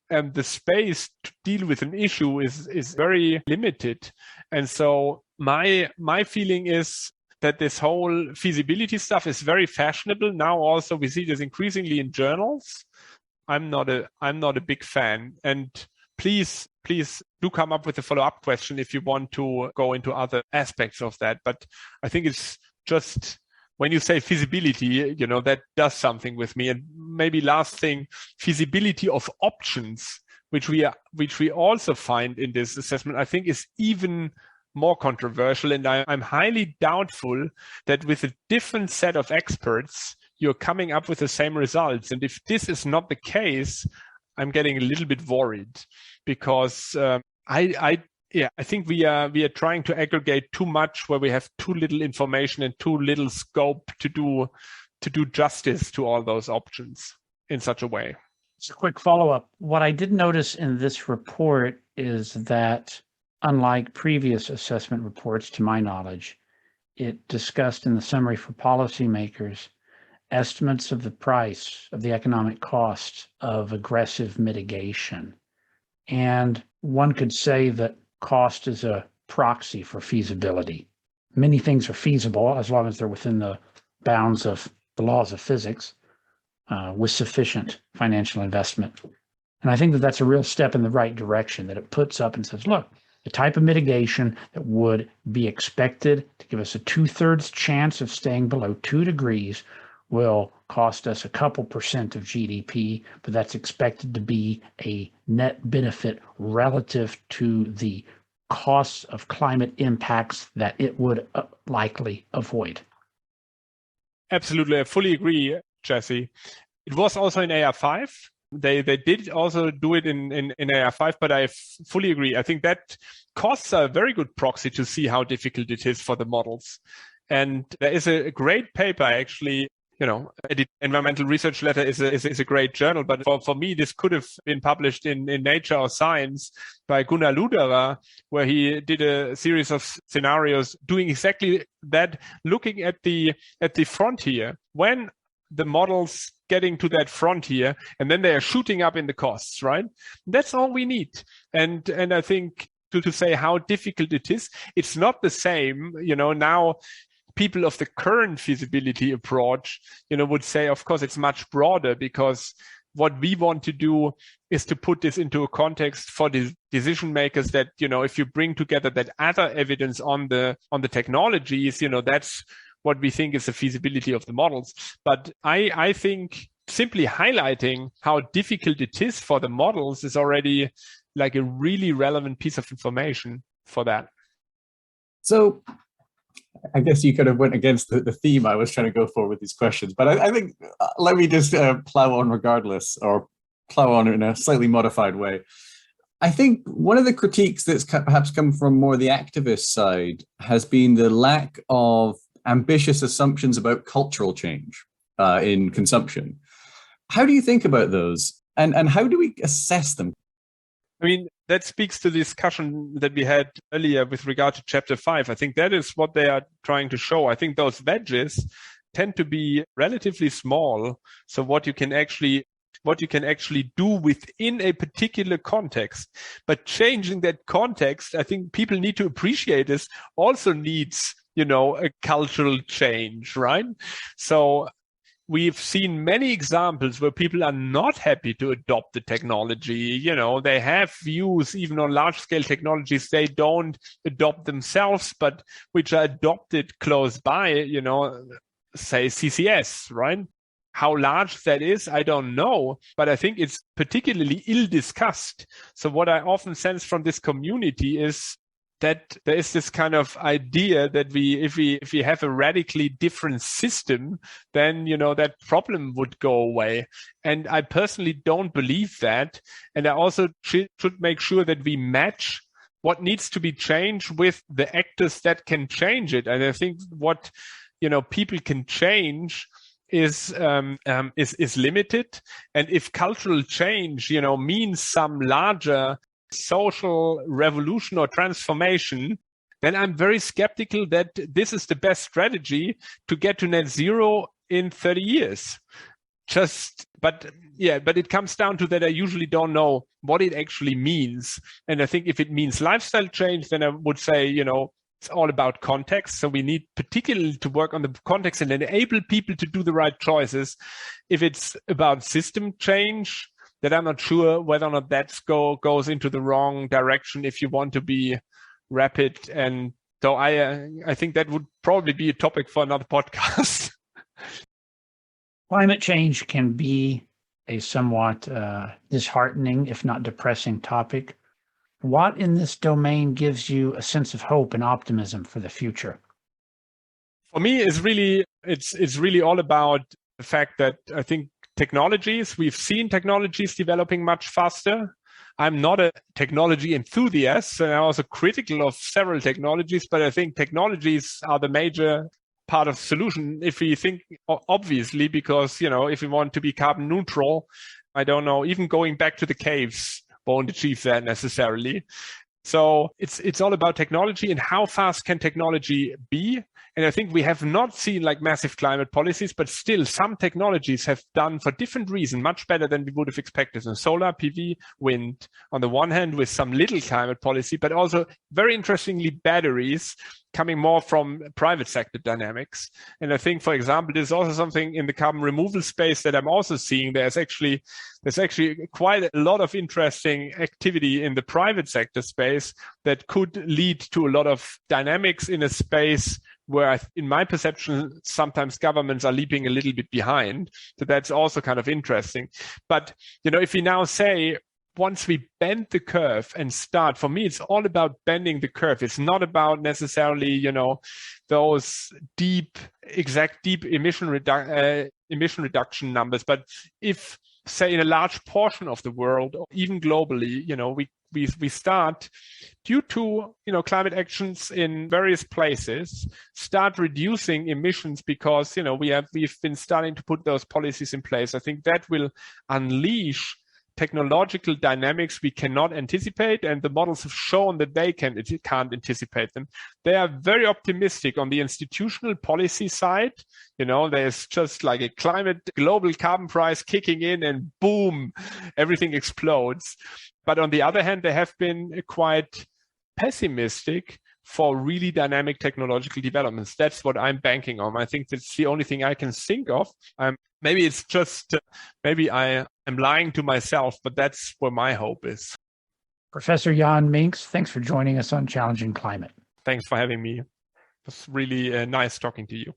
The space to deal with an issue is very limited. And so my feeling is that this whole feasibility stuff is very fashionable. Now also we see this increasingly in journals. I'm not a big fan. And please do come up with a follow-up question if you want to go into other aspects of that. But I think it's just, when you say feasibility, that does something with me. And maybe last thing, feasibility of options, which we also find in this assessment, I think is even more controversial. And I'm highly doubtful that with a different set of experts, you're coming up with the same results. And if this is not the case, I'm getting a little bit worried, because I think we are trying to aggregate too much, where we have too little information and too little scope to do justice to all those options in such a way. Just a quick follow-up. What I did notice in this report is that, unlike previous assessment reports, to my knowledge, it discussed in the summary for policymakers estimates of the price of the economic cost of aggressive mitigation. And one could say that cost is a proxy for feasibility. Many things are feasible as long as they're within the bounds of the laws of physics with sufficient financial investment. And I think that that's a real step in the right direction, that it puts up and says, look, the type of mitigation that would be expected to give us a 2/3 chance of staying below 2 degrees will cost us a couple percent of GDP, but that's expected to be a net benefit relative to the costs of climate impacts that it would likely avoid. Absolutely, I fully agree, Jesse. It was also in AR5. They did also do it in AR5, but I fully agree. I think that costs are a very good proxy to see how difficult it is for the models. And there is a great paper, actually, Environmental Research Letter is a great journal, but for me, this could have been published in Nature or Science by Gunnar Luderer, where he did a series of scenarios doing exactly that, looking at the frontier. When the models getting to that frontier, and then they are shooting up in the costs, right? That's all we need. And I think to say how difficult it is, it's not the same, now people of the current feasibility approach, would say, of course, it's much broader, because what we want to do is to put this into a context for the decision makers that, if you bring together that other evidence on the technologies, that's what we think is the feasibility of the models. But I think simply highlighting how difficult it is for the models is already like a really relevant piece of information for that. So I guess you kind of went against the theme I was trying to go for with these questions, but I think let me just plow on regardless, or plow on in a slightly modified way. I think one of the critiques that's perhaps come from more the activist side has been the lack of ambitious assumptions about cultural change in consumption. How do you think about those, and how do we assess them? I mean, that speaks to the discussion that we had earlier with regard to Chapter 5. I think that is what they are trying to show. I think those wedges tend to be relatively small. So what you can actually do within a particular context. But changing that context, I think people need to appreciate this, also needs, a cultural change, right? So we've seen many examples where people are not happy to adopt the technology. They have views even on large scale technologies they don't adopt themselves, but which are adopted close by, say CCS, right? How large that is, I don't know, but I think it's particularly ill discussed. So what I often sense from this community is that there is this kind of idea that if we have a radically different system, then, that problem would go away. And I personally don't believe that. And I also should make sure that we match what needs to be changed with the actors that can change it. And I think what, people can change is limited. And if cultural change, means some larger social revolution or transformation, then I'm very skeptical that this is the best strategy to get to net zero in 30 years. But it comes down to that I usually don't know what it actually means. And I think if it means lifestyle change, then I would say, it's all about context. So we need particularly to work on the context and enable people to do the right choices. If it's about system change, that I'm not sure whether or not that goes into the wrong direction if you want to be rapid. And so I think that would probably be a topic for another podcast. Climate change can be a somewhat disheartening, if not depressing topic. What in this domain gives you a sense of hope and optimism for the future? For me, it's really all about the fact that I think we've seen technologies developing much faster. I'm not a technology enthusiast, and I'm also critical of several technologies, but I think technologies are the major part of the solution if we think, obviously, because, if we want to be carbon neutral, I don't know, even going back to the caves won't achieve that necessarily. So it's all about technology and how fast can technology be. And I think we have not seen like massive climate policies, but still some technologies have done for different reasons much better than we would have expected. And solar, PV, wind, on the one hand with some little climate policy, but also very interestingly batteries coming more from private sector dynamics. And I think, for example, there's also something in the carbon removal space that I'm also seeing. There's actually quite a lot of interesting activity in the private sector space that could lead to a lot of dynamics in a space where, in my perception, sometimes governments are leaping a little bit behind. So that's also kind of interesting. But, if we now say, once we bend the curve and start, for me, it's all about bending the curve. It's not about necessarily, those exact deep emission reduction numbers. But if, say, in a large portion of the world, or even globally, we start, due to climate actions in various places, start reducing emissions because we've been starting to put those policies in place. I think that will unleash technological dynamics we cannot anticipate, and the models have shown that they can't anticipate them. They are very optimistic on the institutional policy side. There's just like a global carbon price kicking in and boom, everything explodes. But on the other hand, they have been quite pessimistic for really dynamic technological developments. That's what I'm banking on. I think that's the only thing I can think of. Maybe it's just, maybe I am lying to myself, but that's where my hope is. Professor Jan Minx, thanks for joining us on Challenging Climate. Thanks for having me. It was really nice talking to you.